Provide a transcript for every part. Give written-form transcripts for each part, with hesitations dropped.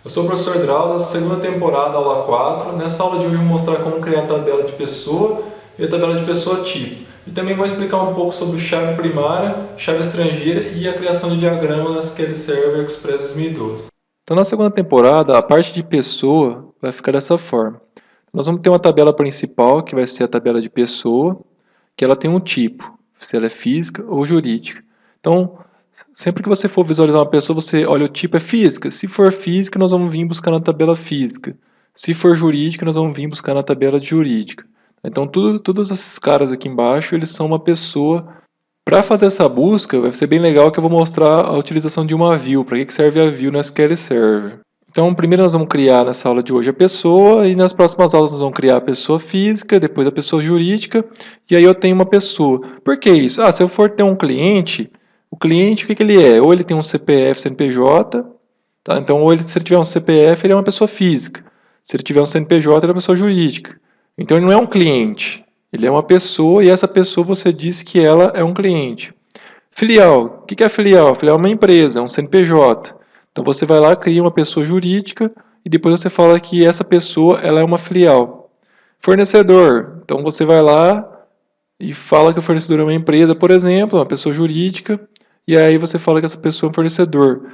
Eu sou o professor Drauzio, da segunda temporada, aula 4. Nessa aula de hoje eu vou mostrar como criar a tabela de pessoa e a tabela de pessoa tipo. E também vou explicar um pouco sobre chave primária, chave estrangeira e a criação de diagrama na SQL Server Express 2012. Então, na segunda temporada, a parte de pessoa vai ficar dessa forma. Nós vamos ter uma tabela principal, que vai ser a tabela de pessoa, que ela tem um tipo, se ela é física ou jurídica. Então, sempre que você for visualizar uma pessoa, você olha o tipo é física. Se for física, nós vamos vir buscar na tabela física. Se for jurídica, nós vamos vir buscar na tabela de jurídica. Então, todos esses caras aqui embaixo, eles são uma pessoa. Para fazer essa busca, vai ser bem legal que eu vou mostrar a utilização de uma view. Para que serve a view no SQL Server? Então, primeiro nós vamos criar nessa aula de hoje a pessoa, e nas próximas aulas nós vamos criar a pessoa física, depois a pessoa jurídica, e aí eu tenho uma pessoa. Por que isso? Se eu for ter um cliente, o cliente, o que ele é? Ou ele tem um CPF, CNPJ, tá? Então, se ele tiver um CPF, ele é uma pessoa física. Se ele tiver um CNPJ, ele é uma pessoa jurídica. Então, ele não é um cliente, ele é uma pessoa, e essa pessoa você diz que ela é um cliente. Filial, o que é filial? Filial é uma empresa, é um CNPJ. Então você vai lá, cria uma pessoa jurídica e depois você fala que essa pessoa ela é uma filial. Fornecedor, então você vai lá e fala que o fornecedor é uma empresa, por exemplo, uma pessoa jurídica, e aí você fala que essa pessoa é um fornecedor.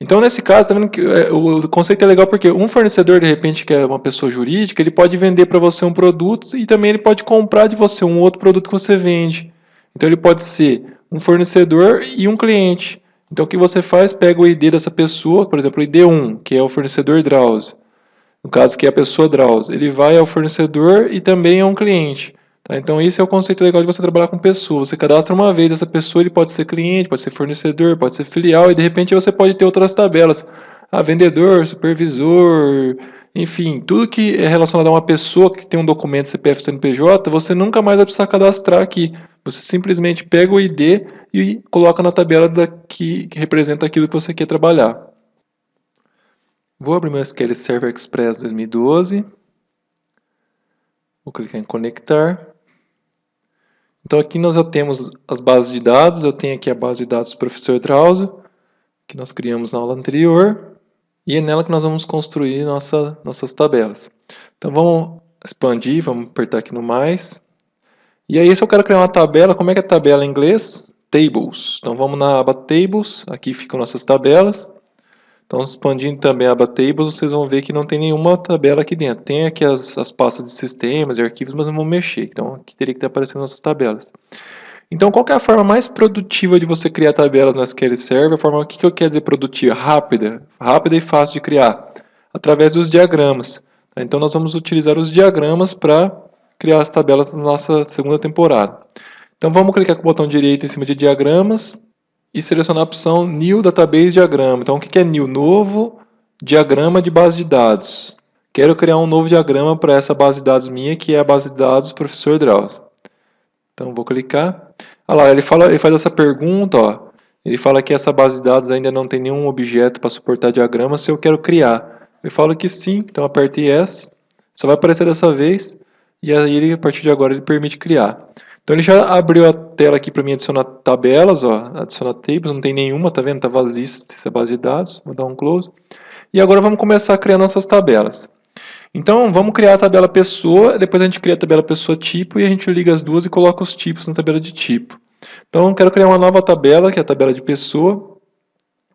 Então, nesse caso, tá vendo que o conceito é legal porque um fornecedor, de repente, que é uma pessoa jurídica, ele pode vender para você um produto e também ele pode comprar de você um outro produto que você vende. Então, ele pode ser um fornecedor e um cliente. Então, o que você faz? Pega o ID dessa pessoa, por exemplo, o ID1, que é o fornecedor Drauzio. No caso, que é a pessoa Drauzio. Ele vai ao fornecedor e também é um cliente. Tá? Então, esse é o conceito legal de você trabalhar com pessoas. Você cadastra uma vez essa pessoa, ele pode ser cliente, pode ser fornecedor, pode ser filial, e de repente você pode ter outras tabelas. Vendedor, supervisor, enfim, tudo que é relacionado a uma pessoa que tem um documento CPF CNPJ, você nunca mais vai precisar cadastrar aqui. Você simplesmente pega o ID e coloca na tabela que representa aquilo que você quer trabalhar. Vou abrir meu SQL Server Express 2012. Vou clicar em conectar. Então aqui nós já temos as bases de dados. Eu tenho aqui a base de dados do professor Drauzio, que nós criamos na aula anterior. E é nela que nós vamos construir nossas tabelas. Então vamos expandir, vamos apertar aqui no mais. E aí se eu quero criar uma tabela, como é que é tabela em inglês? Tables. Então vamos na aba Tables, aqui ficam nossas tabelas. Então, expandindo também a aba Tables, vocês vão ver que não tem nenhuma tabela aqui dentro. Tem aqui as pastas de sistemas e arquivos, mas não vão mexer. Então, aqui teria que estar aparecendo nossas tabelas. Então, qual que é a forma mais produtiva de você criar tabelas no SQL Server? A forma, o que eu quero dizer produtiva? Rápida. Rápida e fácil de criar. Através dos diagramas. Então, nós vamos utilizar os diagramas para criar as tabelas na nossa segunda temporada. Então, vamos clicar com o botão direito em cima de diagramas e selecionar a opção New Database Diagrama. Então, o que é New? Novo diagrama de base de dados. Quero criar um novo diagrama para essa base de dados minha, que é a base de dados do professor Drauzio. Então, vou clicar. Olha lá, ele faz essa pergunta, ó. Ele fala que essa base de dados ainda não tem nenhum objeto para suportar diagrama, se eu quero criar. Eu falo que sim, então apertei Yes. Só vai aparecer dessa vez, e aí a partir de agora ele permite criar. Então ele já abriu a tela aqui para mim adicionar tabelas, ó, adicionar tables, não tem nenhuma, tá vendo? Tá vazia essa base de dados, vou dar um close. E agora vamos começar a criar nossas tabelas. Então vamos criar a tabela pessoa, depois a gente cria a tabela pessoa tipo e a gente liga as duas e coloca os tipos na tabela de tipo. Então eu quero criar uma nova tabela, que é a tabela de pessoa.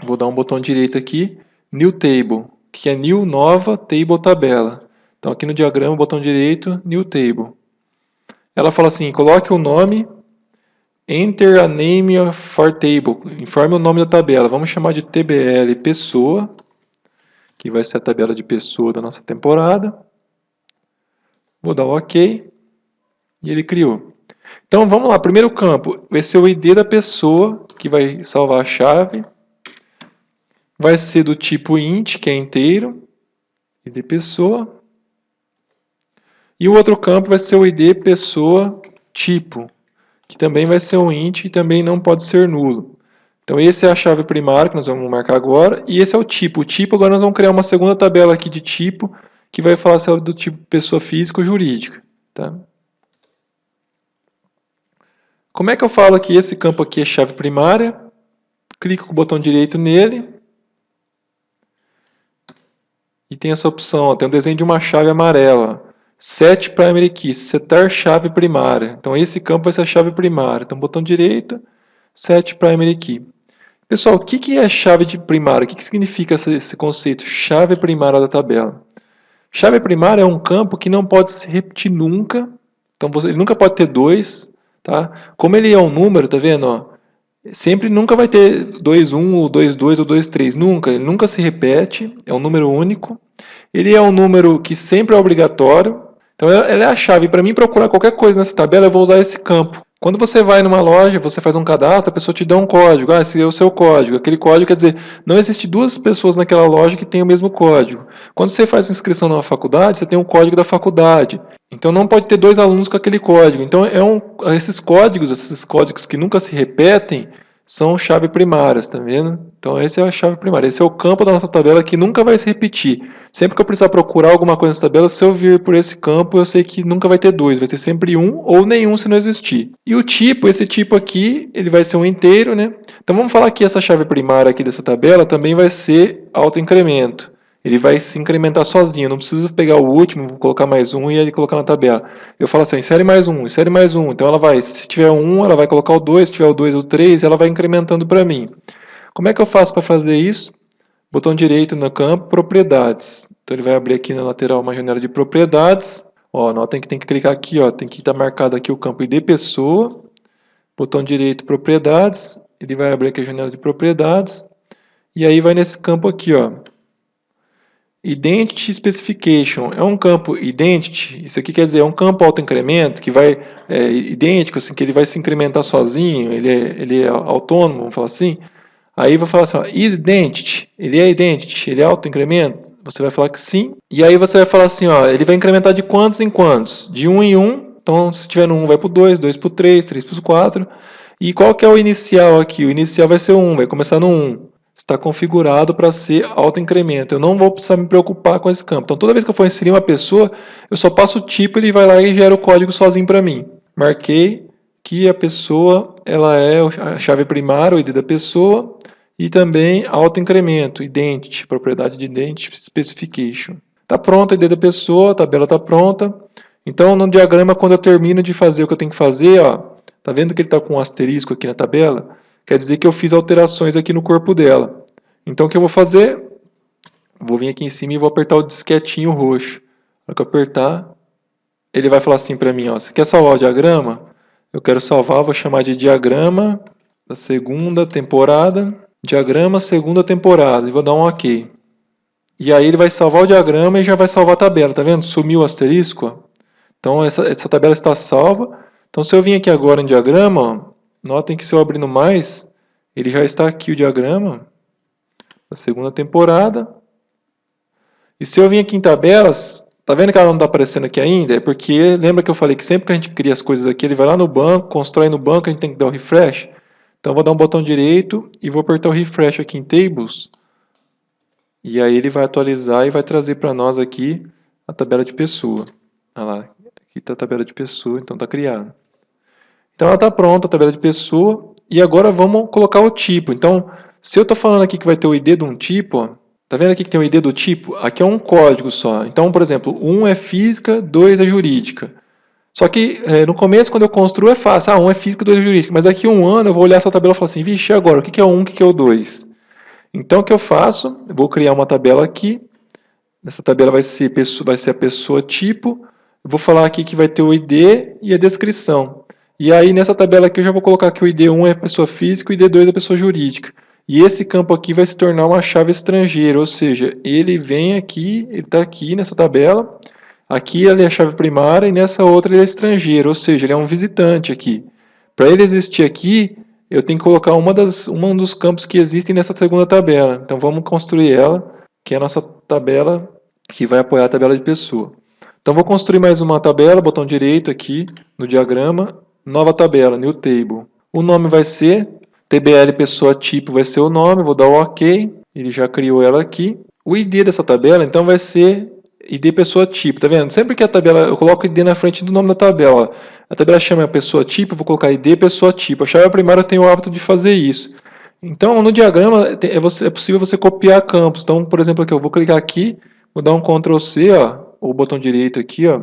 Vou dar um botão direito aqui, New Table, que é New Nova Table Tabela. Então aqui no diagrama, botão direito, New Table. Ela fala assim, coloque o nome, enter a name for table, informe o nome da tabela. Vamos chamar de TBL pessoa, que vai ser a tabela de pessoa da nossa temporada. Vou dar um OK, e ele criou. Então vamos lá, primeiro campo, vai ser o ID da pessoa, que vai salvar a chave. Vai ser do tipo int, que é inteiro, ID pessoa. E o outro campo vai ser o ID pessoa tipo, que também vai ser um int e também não pode ser nulo. Então essa é a chave primária que nós vamos marcar agora, e esse é o tipo. O tipo agora nós vamos criar uma segunda tabela aqui de tipo, que vai falar se é do tipo pessoa física ou jurídica. Tá? Como é que eu falo que esse campo aqui é chave primária? Clico com o botão direito nele. e tem essa opção, ó, tem um desenho de uma chave amarela. Set primary key, setar chave primária. Então esse campo vai ser a chave primária. Então botão direito, set primary key. Pessoal, o que é chave de primária? O que significa esse conceito? Chave primária da tabela. Chave primária é um campo que não pode se repetir nunca. Então ele nunca pode ter dois, tá? Como ele é um número, tá vendo, ó? Sempre nunca vai ter 2, 1, ou 2, 2 ou 2, 3. Nunca. Ele nunca se repete. É um número único. Ele é um número que sempre é obrigatório. Então ela é a chave. Para mim procurar qualquer coisa nessa tabela, eu vou usar esse campo. Quando você vai numa loja, você faz um cadastro, a pessoa te dá um código. Ah, esse é o seu código. Aquele código quer dizer, não existe duas pessoas naquela loja que têm o mesmo código. Quando você faz inscrição numa faculdade, você tem um código da faculdade. Então não pode ter dois alunos com aquele código. Então esses códigos que nunca se repetem, são chave primárias, tá vendo? Então essa é a chave primária. Esse é o campo da nossa tabela que nunca vai se repetir. Sempre que eu precisar procurar alguma coisa nessa tabela, se eu vir por esse campo, eu sei que nunca vai ter dois, vai ter sempre um ou nenhum se não existir. E o tipo, esse tipo aqui, ele vai ser um inteiro, né? Então vamos falar que essa chave primária aqui dessa tabela também vai ser autoincremento. Ele vai se incrementar sozinho, não preciso pegar o último, vou colocar mais um e ele colocar na tabela. Eu falo assim, insere mais um, insere mais um. Então ela vai, se tiver um, ela vai colocar o 2, se tiver o 2 ou o 3, ela vai incrementando para mim. Como é que eu faço para fazer isso? Botão direito no campo, propriedades. Então ele vai abrir aqui na lateral uma janela de propriedades. Ó, notem que tem que clicar aqui, ó, tem que estar marcado aqui o campo ID pessoa. Botão direito, propriedades. Ele vai abrir aqui a janela de propriedades. E aí vai nesse campo aqui, ó. Identity Specification é um campo Identity, isso aqui quer dizer, é um campo autoincremento que vai, idêntico, assim, que ele vai se incrementar sozinho, ele é autônomo, vamos falar assim. Aí vai falar assim, ó, is Identity, ele é autoincremento? Você vai falar que sim. E aí você vai falar assim, ó, ele vai incrementar de quantos em quantos? De 1 em 1, então se tiver no 1 vai para o 2, 2 para o 3, 3 para o 4. E qual que é o inicial aqui? O inicial vai ser 1, vai começar no 1. Está configurado para ser autoincremento. Eu não vou precisar me preocupar com esse campo. Então, toda vez que eu for inserir uma pessoa, eu só passo o tipo, ele vai lá e gera o código sozinho para mim. Marquei que a pessoa ela é a chave primária, o ID da pessoa, e também autoincremento, identity, propriedade de identity specification. Está pronto a ID da pessoa, a tabela está pronta. Então, no diagrama, quando eu termino de fazer o que eu tenho que fazer, ó, tá vendo que ele está com um asterisco aqui na tabela? Quer dizer que eu fiz alterações aqui no corpo dela. Então o que eu vou fazer? Vou vir aqui em cima e vou apertar o disquetinho roxo. Na hora que eu apertar, ele vai falar assim para mim, ó, você quer salvar o diagrama? Eu quero salvar, vou chamar de diagrama da segunda temporada. Diagrama segunda temporada. E vou dar um OK. E aí ele vai salvar o diagrama e já vai salvar a tabela. Tá vendo? Sumiu o asterisco. Ó. Então essa tabela está salva. Então se eu vim aqui agora em diagrama, ó, notem que se eu abrir no mais, ele já está aqui o diagrama da segunda temporada. E se eu vim aqui em tabelas, tá vendo que ela não está aparecendo aqui ainda? É porque, lembra que eu falei que sempre que a gente cria as coisas aqui, ele vai lá no banco, constrói no banco, a gente tem que dar o refresh. Então eu vou dar um botão direito e vou apertar o refresh aqui em Tables. E aí ele vai atualizar e vai trazer para nós aqui a tabela de pessoa. Olha lá, aqui está a tabela de pessoa, então está criada. Então ela está pronta, a tabela de pessoa, e agora vamos colocar o tipo. Então, se eu estou falando aqui que vai ter o ID de um tipo, ó, tá vendo aqui que tem o ID do tipo? Aqui é um código só. Então, por exemplo, 1 é física, 2 é jurídica. Só que no começo, quando eu construo, é fácil. 1 é física, 2 é jurídica. Mas daqui a um ano eu vou olhar essa tabela e falar assim, vixe, agora, o que é o 1, o que é o 2? Então, o que eu faço? Eu vou criar uma tabela aqui. Nessa tabela vai ser a pessoa tipo. Eu vou falar aqui que vai ter o ID e a descrição. E aí, nessa tabela aqui, eu já vou colocar que o ID1 é pessoa física e o ID2 é pessoa jurídica. E esse campo aqui vai se tornar uma chave estrangeira, ou seja, ele vem aqui, ele está aqui nessa tabela, aqui ele é a chave primária e nessa outra ele é estrangeiro, ou seja, ele é um visitante aqui. Para ele existir aqui, eu tenho que colocar um dos campos que existem nessa segunda tabela. Então vamos construir ela, que é a nossa tabela que vai apoiar a tabela de pessoa. Então vou construir mais uma tabela, botão direito aqui no diagrama, nova tabela, new table. O nome vai ser TBL pessoa tipo, vai ser o nome, vou dar o OK, ele já criou ela aqui. O ID dessa tabela, então, vai ser ID pessoa tipo, tá vendo? Sempre que a tabela, eu coloco ID na frente do nome da tabela, a tabela chama pessoa tipo, eu vou colocar ID pessoa tipo. A chave primária tem o hábito de fazer isso. Então, no diagrama, é possível você copiar campos. Então, por exemplo, aqui eu vou clicar aqui, Vou dar um Ctrl C, ó, ou botão direito aqui, ó.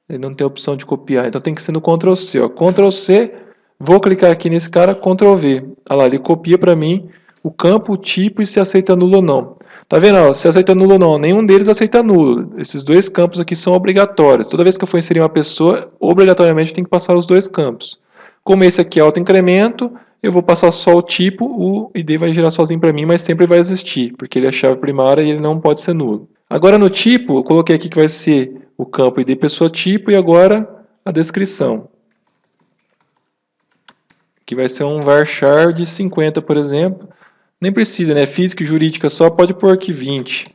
Ele não tem a opção de copiar, então tem que ser no Ctrl C, ó. Ctrl C, vou clicar aqui nesse cara, Ctrl V. Olha lá, ele copia para mim o campo, o tipo e se aceita nulo ou não. Tá vendo? Ó, se aceita nulo ou não, nenhum deles aceita nulo. Esses dois campos aqui são obrigatórios. Toda vez que eu for inserir uma pessoa, obrigatoriamente tem que passar os dois campos. Como esse aqui é autoincremento, eu vou passar só o tipo, o ID vai gerar sozinho para mim, mas sempre vai existir, porque ele é chave primária e ele não pode ser nulo. Agora no tipo, eu coloquei aqui que vai ser o campo ID pessoa tipo e agora a descrição. Que vai ser um varchar de 50, por exemplo. Nem precisa, né? Física e jurídica só, pode pôr aqui 20.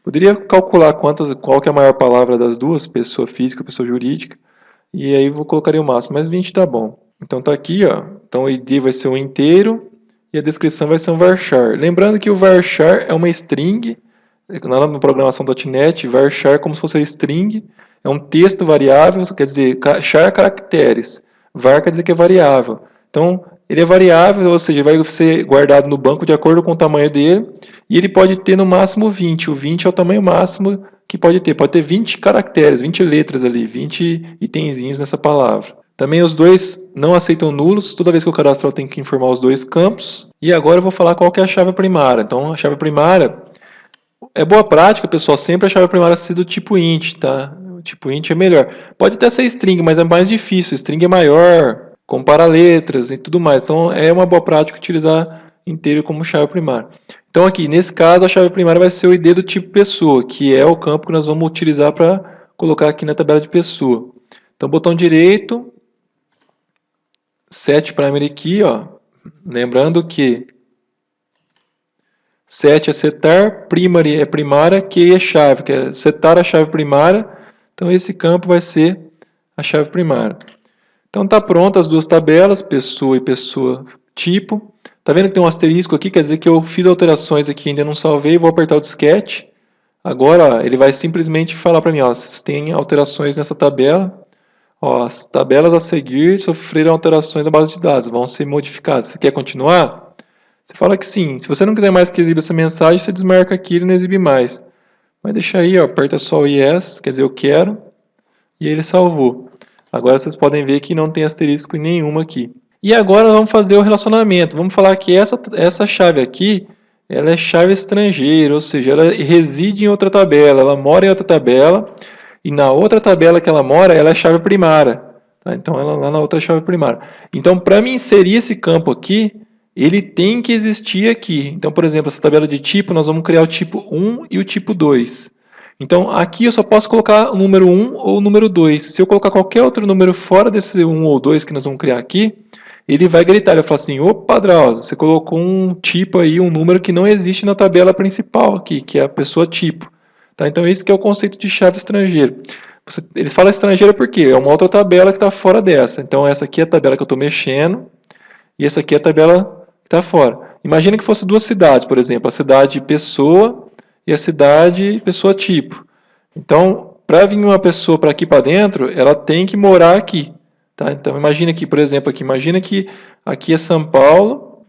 Poderia calcular qual que é a maior palavra das duas, pessoa física e pessoa jurídica, e aí eu colocaria o máximo, mas 20 tá bom. Então tá aqui, ó. Então o ID vai ser um inteiro e a descrição vai ser um varchar. Lembrando que o varchar é uma string, lá na programação.NET, varchar é como se fosse string, é um texto variável, quer dizer, char caracteres, var quer dizer que é variável. Então, ele é variável, ou seja, vai ser guardado no banco de acordo com o tamanho dele, e ele pode ter no máximo 20. O 20 é o tamanho máximo que pode ter 20 caracteres, 20 letras ali, 20 itenzinhos nessa palavra. Também os dois não aceitam nulos, toda vez que eu cadastro eu tenho que informar os dois campos. E agora eu vou falar qual que é a chave primária. Então, a chave primária é boa prática, pessoal, sempre a chave primária ser do tipo int, tá? O tipo int é melhor. Pode até ser string, mas é mais difícil. String é maior, compara letras e tudo mais. Então, é uma boa prática utilizar inteiro como chave primária. Então, aqui, nesse caso, a chave primária vai ser o ID do tipo pessoa, que é o campo que nós vamos utilizar para colocar aqui na tabela de pessoa. Então, botão direito, set primary key, ó. Lembrando que set é setar, primary é primária, key é chave, que é setar a chave primária. Então esse campo vai ser a chave primária. Então está pronto as duas tabelas, pessoa e pessoa tipo. Tá vendo que tem um asterisco aqui, quer dizer que eu fiz alterações aqui, ainda não salvei, vou apertar o disquete. Agora ó, ele vai simplesmente falar para mim, ó, se tem alterações nessa tabela, ó, as tabelas a seguir sofreram alterações na base de dados, vão ser modificadas. Você quer continuar? Você fala que sim. Se você não quiser mais que exiba essa mensagem, você desmarca aqui e não exibe mais. Mas deixa aí, ó, aperta só o yes, quer dizer, eu quero, e ele salvou. Agora vocês podem ver que não tem asterisco nenhuma aqui. E agora vamos fazer o relacionamento. Vamos falar que essa chave aqui, ela é chave estrangeira, ou seja, ela reside em outra tabela, ela mora em outra tabela, e na outra tabela que ela mora, ela é chave primária. Tá? Então, ela lá na outra chave primária. Então, para me inserir esse campo aqui, ele tem que existir aqui. Então, por exemplo, essa tabela de tipo, nós vamos criar o tipo 1 e o tipo 2. Então, aqui eu só posso colocar o número 1 ou o número 2. Se eu colocar qualquer outro número fora desse 1 ou 2 que nós vamos criar aqui, ele vai gritar, ele vai falar assim, opa, Drauzio, você colocou um tipo aí, um número que não existe na tabela principal aqui, que é a pessoa tipo. Tá? Então, esse que é o conceito de chave estrangeira. Eles falam estrangeira porque é uma outra tabela que está fora dessa. Então, essa aqui é a tabela que eu estou mexendo, e essa aqui é a tabela está fora. Imagina que fosse duas cidades, por exemplo, a cidade pessoa e a cidade pessoa tipo. Então, para vir uma pessoa para aqui para dentro, ela tem que morar aqui. Tá? Então, imagina aqui, por exemplo, imagina que aqui é São Paulo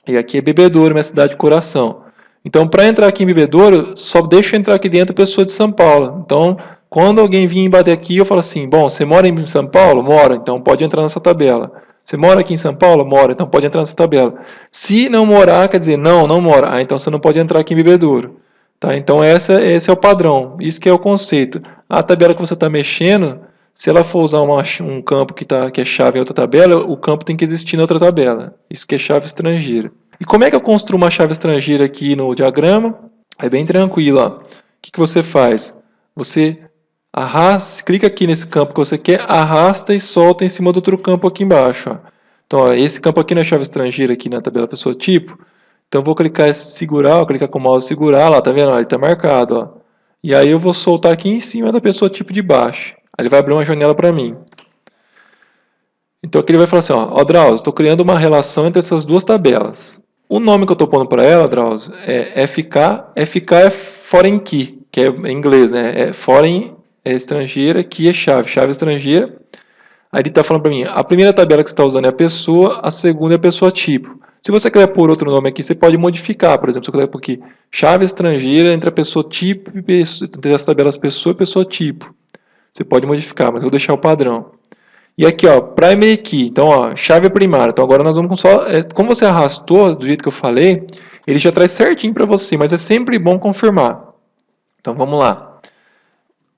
e aqui é Bebedouro, minha cidade de coração. Então, para entrar aqui em Bebedouro, só deixa eu entrar aqui dentro a pessoa de São Paulo. Então, quando alguém vir bater aqui, eu falo assim, bom, você mora em São Paulo? Mora, então pode entrar nessa tabela. Você mora aqui em São Paulo? Mora, então pode entrar nessa tabela. Se não morar, quer dizer, não mora. Então você não pode entrar aqui em Bebedouro. Tá? Então esse é o padrão, isso que é o conceito. A tabela que você está mexendo, se ela for usar um campo que é chave em outra tabela, o campo tem que existir na outra tabela. Isso que é chave estrangeira. E como é que eu construo uma chave estrangeira aqui no diagrama? É bem tranquilo. Ó. O que você faz? Você arrasta, clica aqui nesse campo que você quer, arrasta e solta em cima do outro campo aqui embaixo. Ó. Então, ó, esse campo aqui na chave estrangeira, aqui na tabela pessoa tipo. Então, eu vou clicar em segurar, ó, clicar com o mouse segurar, lá, tá vendo? Ó, ele está marcado. Ó. E aí eu vou soltar aqui em cima da pessoa tipo de baixo. Aí ele vai abrir uma janela para mim. Então, aqui ele vai falar assim, ó Drauzio, estou criando uma relação entre essas duas tabelas. O nome que eu estou pondo para ela, Drauzio, é FK. FK é Foreign Key, que é em inglês, né? É Foreign é estrangeira, Key é chave, chave estrangeira. Aí ele está falando para mim, a primeira tabela que você está usando é a pessoa, a segunda é a pessoa tipo. Se você quiser pôr outro nome aqui, você pode modificar. Por exemplo, se eu quiser pôr aqui chave estrangeira entre a pessoa tipo, entre as tabelas pessoa e pessoa tipo. Você pode modificar, mas eu vou deixar o padrão. E aqui, ó, primary key. Então, ó, chave primária. Então, agora nós vamos com só... como você arrastou, do jeito que eu falei, ele já traz certinho para você, mas é sempre bom confirmar. Então, vamos lá.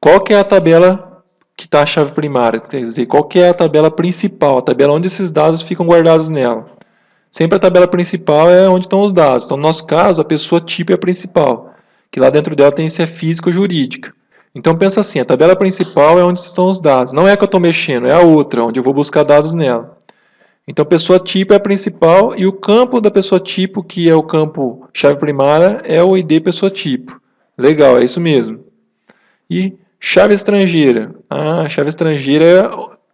Qual que é a tabela que está a chave primária? Quer dizer, qual que é a tabela principal? A tabela onde esses dados ficam guardados nela. Sempre a tabela principal é onde estão os dados. Então, no nosso caso, a pessoa tipo é a principal, que lá dentro dela tem se é física ou jurídica. Então, pensa assim, a tabela principal é onde estão os dados. Não é a que eu estou mexendo, é a outra, onde eu vou buscar dados nela. Então, pessoa tipo é a principal e o campo da pessoa tipo, que é o campo chave primária, é o ID pessoa tipo. Legal, é isso mesmo. E chave estrangeira. A chave estrangeira,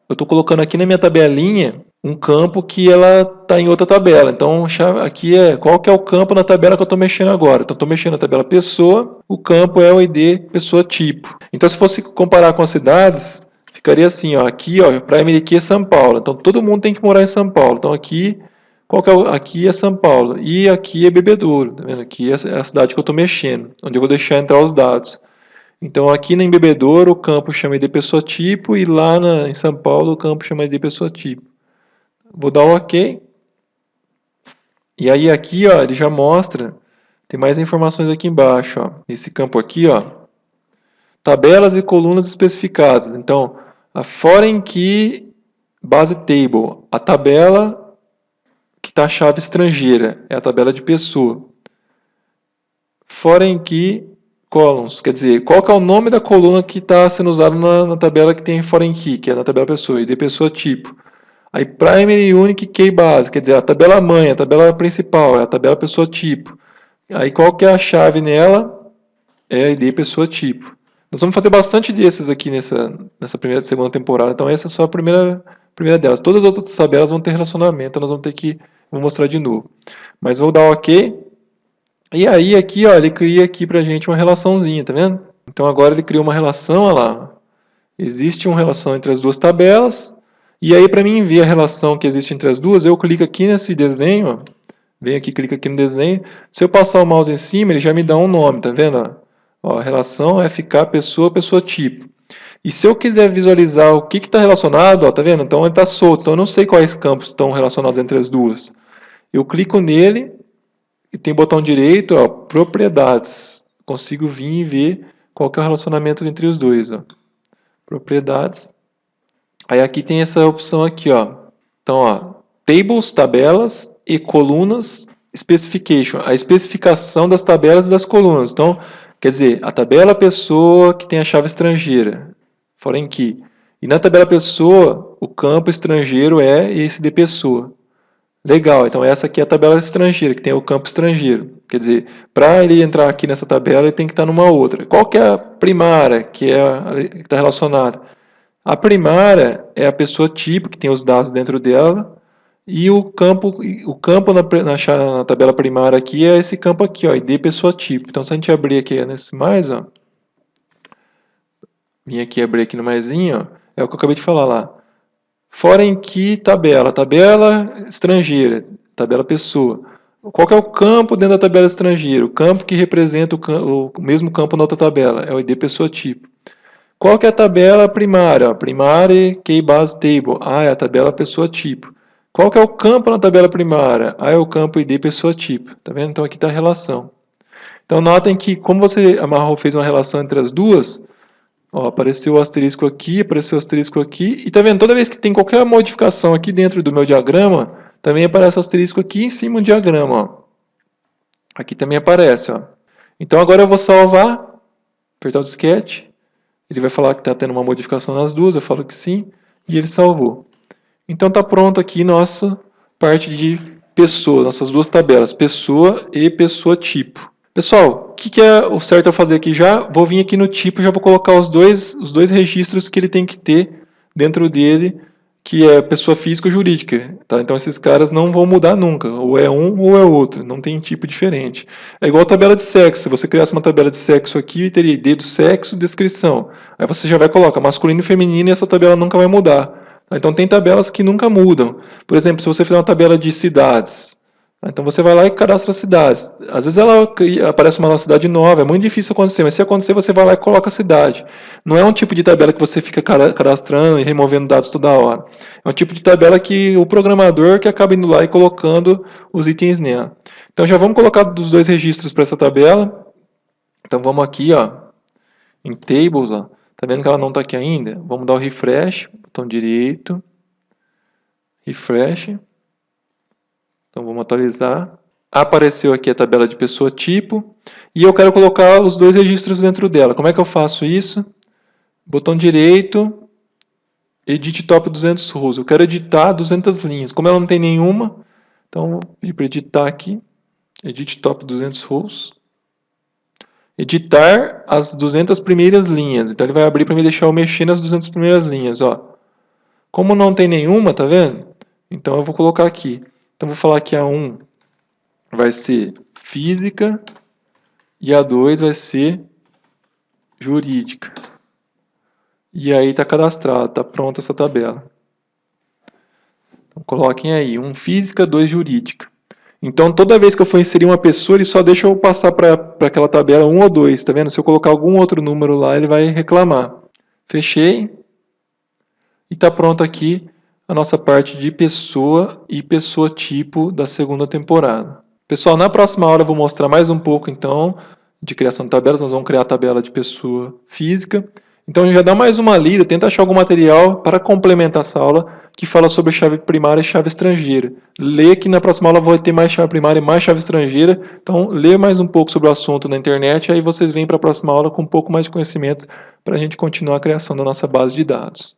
eu estou colocando aqui na minha tabelinha um campo que ela está em outra tabela. Então, aqui qual que é o campo na tabela que eu estou mexendo agora. Então, estou mexendo na tabela pessoa, o campo é o ID pessoa tipo. Então, se fosse comparar com as cidades, ficaria assim, ó, aqui, ó, primary key é São Paulo. Então, todo mundo tem que morar em São Paulo. Então, aqui, aqui é São Paulo e aqui é Bebedouro. Tá vendo? Aqui é a cidade que eu estou mexendo, onde eu vou deixar entrar os dados. Então, aqui em Bebedouro, o campo chama ID pessoa tipo e lá em São Paulo, o campo chama ID pessoa tipo. Vou dar um OK. E aí aqui, ó, ele já mostra, tem mais informações aqui embaixo, ó. Esse campo aqui, ó, tabelas e colunas especificadas. Então, a foreign key base table, a tabela que está a chave estrangeira, é a tabela de pessoa. Foreign key columns, quer dizer, qual que é o nome da coluna que está sendo usada na tabela que tem foreign key, que é na tabela pessoa, ID pessoa tipo. Aí primary unique key base, quer dizer, a tabela mãe, a tabela principal, é a tabela pessoa tipo. Aí qual que é a chave nela? É a ID pessoa tipo. Nós vamos fazer bastante desses aqui nessa primeira e segunda temporada, então essa é só a primeira delas. Todas as outras tabelas vão ter relacionamento, nós vamos ter que, vou mostrar de novo. Mas vou dar OK. E aí aqui, ó, ele cria aqui pra gente uma relaçãozinha, tá vendo? Então agora ele criou uma relação, olha lá. Existe uma relação entre as duas tabelas. E aí, para mim ver a relação que existe entre as duas, eu clico aqui nesse desenho, ó, venho aqui, clico aqui no desenho. Se eu passar o mouse em cima, ele já me dá um nome, tá vendo? Ó, a relação FK pessoa, pessoa tipo. E se eu quiser visualizar o que está relacionado, ó, tá vendo? Então ele está solto, então eu não sei quais campos estão relacionados entre as duas. Eu clico nele e tem botão direito, ó, propriedades. Consigo vir e ver qual que é o relacionamento entre os dois, ó. Propriedades. Aí aqui tem essa opção aqui, ó. Então, ó, tables, tabelas e colunas, specification, a especificação das tabelas e das colunas. Então, quer dizer, a tabela pessoa que tem a chave estrangeira, foreign key. E na tabela pessoa, o campo estrangeiro é esse de pessoa. Legal, então essa aqui é a tabela estrangeira, que tem o campo estrangeiro. Quer dizer, para ele entrar aqui nessa tabela, ele tem que estar numa outra. Qual que é a primária, que está relacionada? A primária é a pessoa tipo, que tem os dados dentro dela, e o campo na tabela primária aqui é esse campo aqui, ó, ID pessoa tipo. Então, se a gente abrir aqui nesse mais, ó, vim aqui abrir aqui no maisinho, ó, é o que eu acabei de falar lá. Foreign key tabela estrangeira, tabela pessoa. Qual que é o campo dentro da tabela estrangeira? O campo que representa o mesmo campo na outra tabela, é o ID pessoa tipo. Qual que é a tabela primária? Primary Key Base Table. Ah, é a tabela pessoa tipo. Qual que é o campo na tabela primária? Ah, é o campo ID pessoa tipo. Tá vendo? Então aqui está a relação. Então notem que como você amarrou, fez uma relação entre as duas, ó, apareceu o asterisco aqui, apareceu o asterisco aqui, e tá vendo? Toda vez que tem qualquer modificação aqui dentro do meu diagrama, também aparece o asterisco aqui em cima do diagrama, ó. Aqui também aparece, ó. Então agora eu vou salvar, apertar o disquete. Ele vai falar que está tendo uma modificação nas duas, eu falo que sim, e ele salvou. Então está pronto aqui nossa parte de pessoa, nossas duas tabelas, pessoa e pessoa tipo. Pessoal, o que é o certo eu fazer aqui já? Vou vir aqui no tipo e já vou colocar os dois registros que ele tem que ter dentro dele, que é pessoa física ou jurídica. Tá? Então esses caras não vão mudar nunca, ou é um ou é outro, não tem tipo diferente. É igual a tabela de sexo, se você criasse uma tabela de sexo aqui, teria ID do sexo, descrição. Aí você já vai colocar masculino e feminino e essa tabela nunca vai mudar. Tá? Então tem tabelas que nunca mudam. Por exemplo, se você fizer uma tabela de cidades, Então você vai lá e cadastra a cidade. Às vezes aparece uma cidade nova, é muito difícil acontecer, mas se acontecer você vai lá e coloca a cidade. Não é um tipo de tabela que você fica cadastrando e removendo dados toda hora. É um tipo de tabela que o programador que acaba indo lá e colocando os itens nela. Então já vamos colocar dos dois registros para essa tabela. Então vamos aqui, ó, em Tables, ó. Tá vendo que ela não está aqui ainda? Vamos dar o refresh, botão direito, refresh. Então vamos atualizar. Apareceu aqui a tabela de pessoa tipo. E eu quero colocar os dois registros dentro dela. Como é que eu faço isso? Botão direito, Edit Top 200 Rows. Eu quero editar 200 linhas. Como ela não tem nenhuma, então vou pedir para editar aqui. Edit Top 200 Rows. Editar as 200 primeiras linhas. Então ele vai abrir para me deixar eu mexer nas 200 primeiras linhas. Ó. Como não tem nenhuma, tá vendo? Então eu vou colocar aqui. Então vou falar que a 1 vai ser física e a 2 vai ser jurídica. E aí está cadastrado, está pronta essa tabela. Então coloquem aí, 1 física, 2 jurídica. Então toda vez que eu for inserir uma pessoa, ele só deixa eu passar para aquela tabela 1 ou 2, tá vendo? Se eu colocar algum outro número lá, ele vai reclamar. Fechei. E está pronto aqui a nossa parte de pessoa e pessoa tipo da segunda temporada. Pessoal, na próxima aula eu vou mostrar mais um pouco então de criação de tabelas. Nós vamos criar a tabela de pessoa física. Então já dá mais uma lida, tenta achar algum material para complementar essa aula que fala sobre chave primária e chave estrangeira. Lê que na próxima aula vai ter mais chave primária e mais chave estrangeira. Então lê mais um pouco sobre o assunto na internet, aí vocês vêm para a próxima aula com um pouco mais de conhecimento para a gente continuar a criação da nossa base de dados.